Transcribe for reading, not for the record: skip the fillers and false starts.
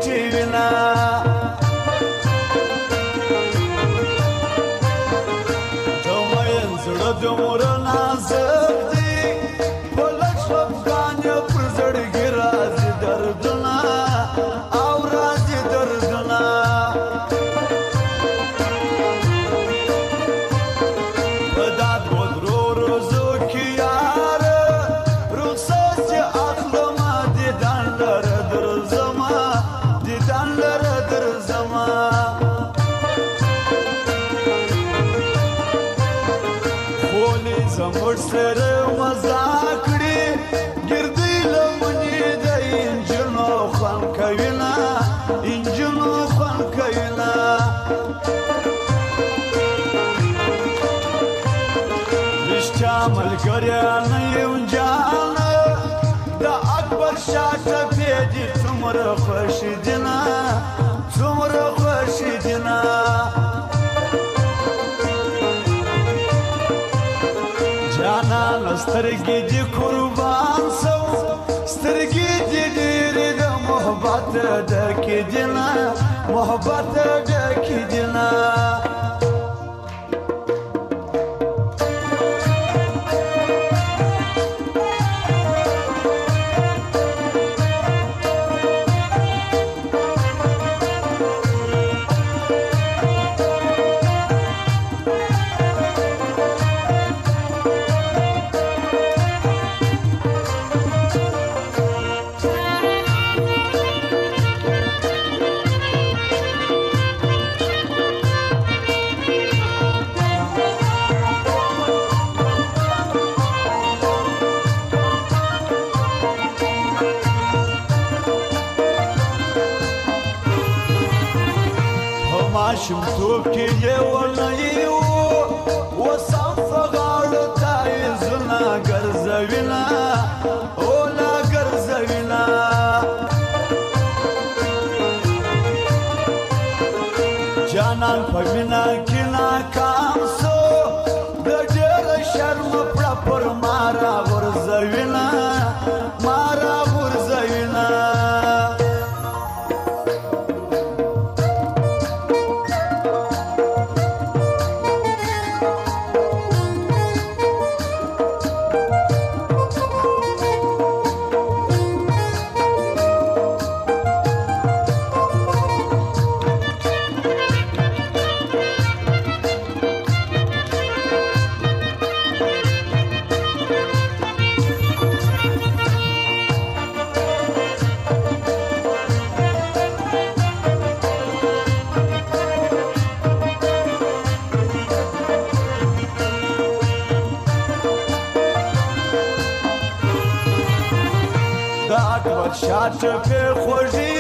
ټیوینا جمعین زړه دومره نازک دی په لږ خفګان یې پر زړګي راځي دردونه او راځي دردونه په دا دوه درو ورځو کې یاره رخصت چې اخلمه دیدن لره درځمه دیدن لره درځمه خولې زموږ سره مزه کړي ګردۍ لمنې د انجونو خوند کوینه انجونو خوند کوینه رښتیا ملګریا نه یم جانه د اکبر شاه ټپې دي څومره خوښې دي نه څومره خوښې دي نه جانان سترګې دې قربان سو سترګې دې ډېرې د محبت ډکې دي نه محبت ډکې دي نه ماشومتوب کې لیونی و اوس هم په غاړو تایزونه ګرځوینه اوله ګرځوینه جانان په مینه کې ناکام سو د ډېره شرمه پړه پر ما راغورځوینه ما راغورځوینه د اکبر شاه ټپې خوږې